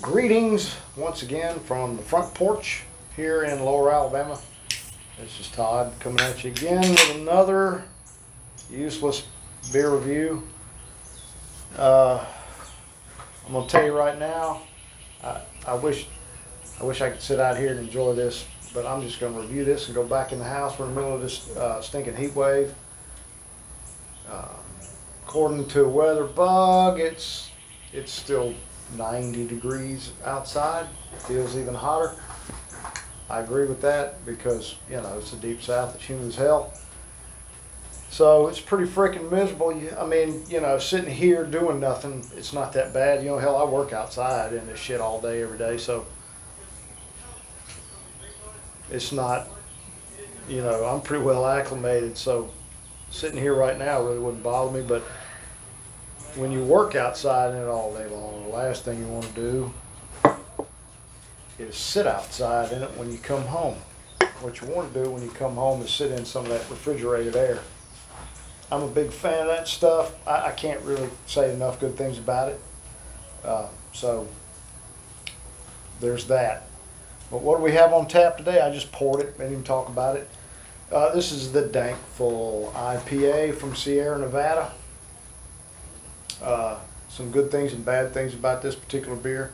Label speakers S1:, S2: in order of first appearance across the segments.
S1: Greetings once again from the front porch here in Lower Alabama. This is Todd coming at you again with another useless beer review. I'm gonna tell you right now, I wish I could sit out here and enjoy this, but I'm just gonna review this and go back in the house. We're in the middle of this stinking heat wave. According to a weather bug, it's still 90 degrees outside. It feels even hotter. I agree with that because, you know, it's the deep south, it's humid as hell. So it's pretty freaking miserable. I mean, you know, sitting here doing nothing, it's not that bad. You know, hell, I work outside in this shit all day, every day. So it's not, you know, I'm pretty well acclimated. So sitting here right now really wouldn't bother me. But when you work outside in it all day long, the last thing you want to do is sit outside in it when you come home. What you want to do when you come home is sit in some of that refrigerated air. I'm a big fan of that stuff. I can't really say enough good things about it. So there's that. But what do we have on tap today? I just poured it, didn't even talk about it. This is the Dankful IPA from Sierra Nevada. Some good things and bad things about this particular beer.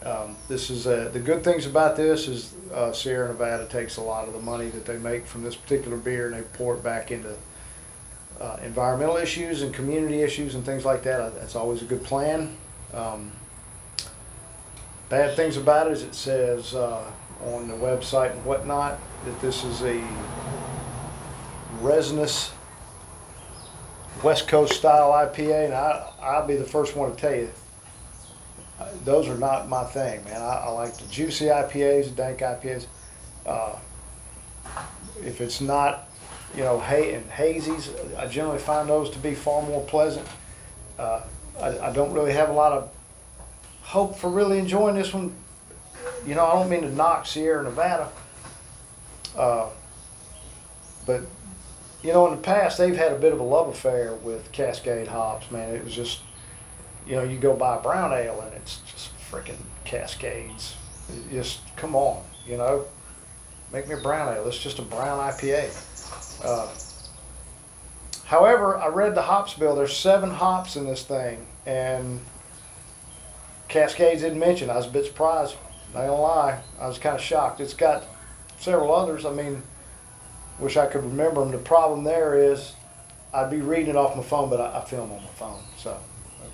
S1: The good things about this is Sierra Nevada takes a lot of the money that they make from this particular beer and they pour it back into environmental issues and community issues and things like that. That's always a good plan. Bad things about it is it says on the website and whatnot that this is a resinous West Coast style IPA, and I'll be the first one to tell you, those are not my thing, man. I like the juicy IPAs, the dank IPAs. If it's not, you know, and hazies, I generally find those to be far more pleasant. I don't really have a lot of hope for really enjoying this one. You know, I don't mean to knock Sierra Nevada, but you know, in the past, they've had a bit of a love affair with Cascade hops, man. It was just, you know, you go buy a brown ale and it's just freaking Cascades. Just, come on, you know. Make me a brown ale. It's just a brown IPA. However, I read the hops bill. There's 7 hops in this thing, and Cascades didn't mention. I was a bit surprised. Not gonna lie. I was kind of shocked. It's got several others. I mean, wish I could remember them. The problem there is I'd be reading it off my phone, but I film on my phone. So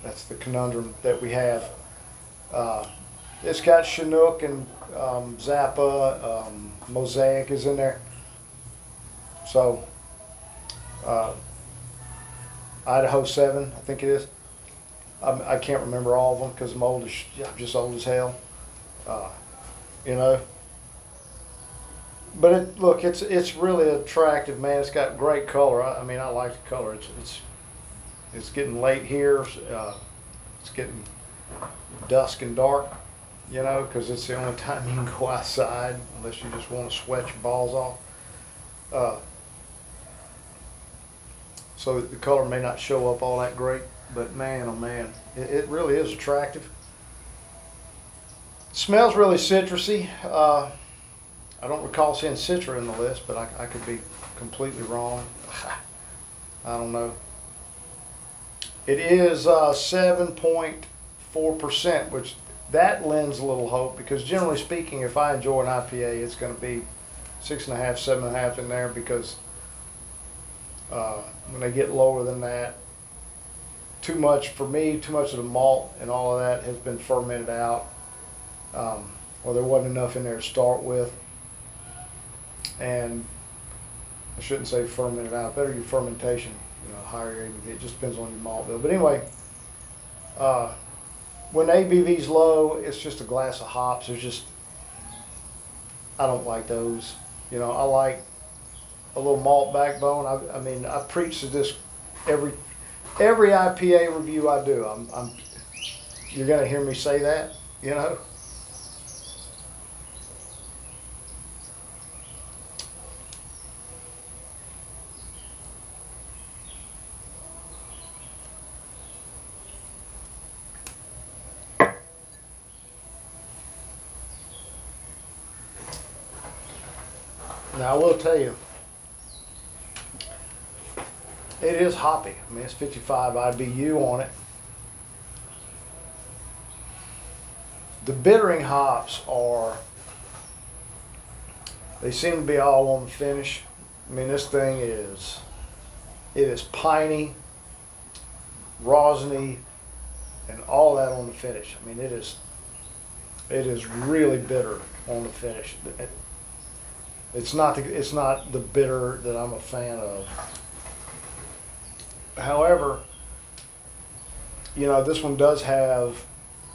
S1: that's the conundrum that we have. It's got Chinook and Zappa, Mosaic is in there. So Idaho 7, I think it is. I can't remember all of them because I'm old I'm just old as hell. You know. But look, it's really attractive, man. It's got great color. I mean, I like the color. It's getting late here. It's getting dusk and dark, you know, because it's the only time you can go outside unless you just want to sweat your balls off. So the color may not show up all that great, but man, oh man, it really is attractive. It smells really citrusy. I don't recall seeing Citra in the list, but I could be completely wrong. I don't know. It is 7.4%, which that lends a little hope because generally speaking, if I enjoy an IPA, it's going to be 6.5, 7.5 in there because when they get lower than that, too much for me, too much of the malt and all of that has been fermented out, or there wasn't enough in there to start with. And I shouldn't say fermented out. Better your fermentation, you know, higher ABV. It just depends on your malt bill. But anyway, when ABV's low, it's just a glass of hops. I don't like those. You know, I like a little malt backbone. I mean, I preach to this every IPA review I do. You're gonna hear me say that, you know. Now I will tell you, it is hoppy. I mean, it's 55 IBU on it. The bittering hops they seem to be all on the finish. I mean, this thing it is piney, rosiny, and all that on the finish. I mean, it is really bitter on the finish. It's not the bitter that I'm a fan of. However, you know, this one does have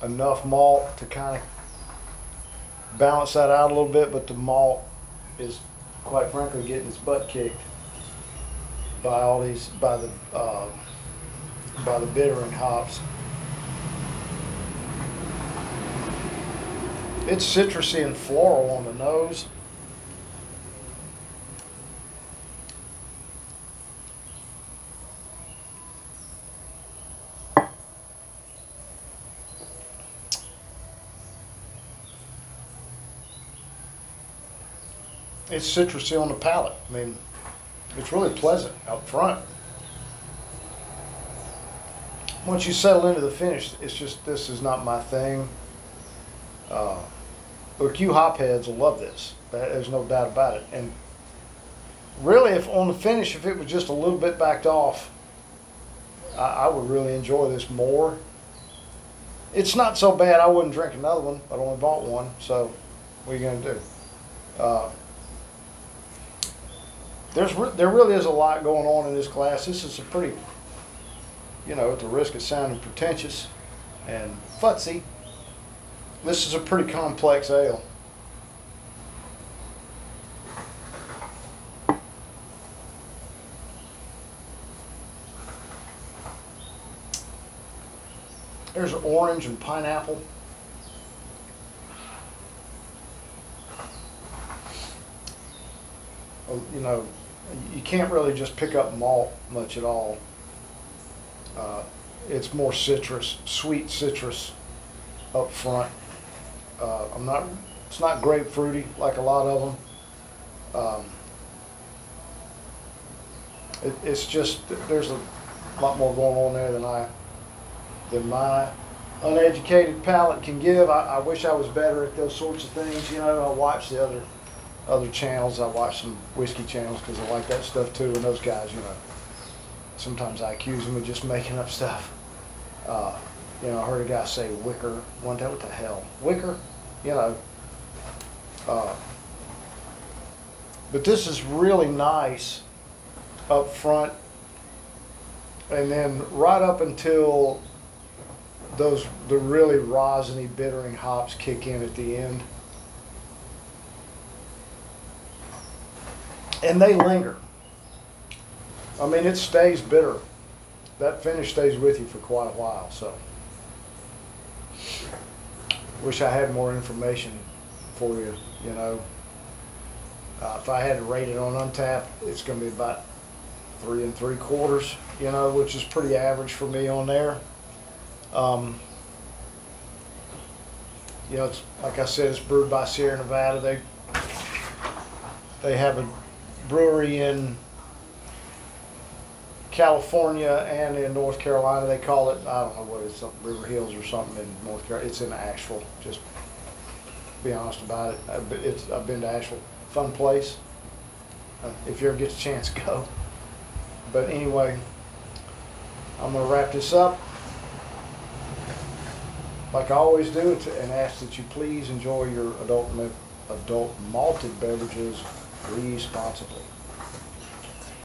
S1: enough malt to kind of balance that out a little bit, but the malt is, quite frankly, getting its butt kicked by the bittering hops. It's citrusy and floral on the nose. It's citrusy on the palate. I mean, it's really pleasant out front. Once you settle into the finish, it's just, this is not my thing. Look, you hopheads will love this. There's no doubt about it. And really, if on the finish, if it was just a little bit backed off, I would really enjoy this more. It's not so bad. I wouldn't drink another one. I only bought one, so what are you going to do? There really is a lot going on in this glass. This is a pretty, you know, at the risk of sounding pretentious and futzy, this is a pretty complex ale. There's orange and pineapple. You know, you can't really just pick up malt much at all. It's more citrus, sweet citrus up front. It's not grapefruity like a lot of them. It's just, there's a lot more going on there than my uneducated palate can give. I wish I was better at those sorts of things. You know, I watch the other channels. I watch some whiskey channels because I like that stuff too. And those guys, you know, sometimes I accuse them of just making up stuff. You know, I heard a guy say wicker one time. What the hell? Wicker? You know. But this is really nice up front. And then right up until the really rosiny, bittering hops kick in at the end. And they linger. I mean, it stays bitter. That finish stays with you for quite a while, so. Wish I had more information for you, you know. If I had to rate it on Untappd, it's going to be about 3 3/4, you know, which is pretty average for me on there. You know, it's, like I said, it's brewed by Sierra Nevada. They have a brewery in California and in North Carolina. They call it, I don't know what it's, River Hills or something in North Carolina. It's in Asheville, just be honest about it. I've been to Asheville. Fun place. If you ever get a chance, go. But anyway, I'm going to wrap this up like I always do, and ask that you please enjoy your adult malted beverages responsibly.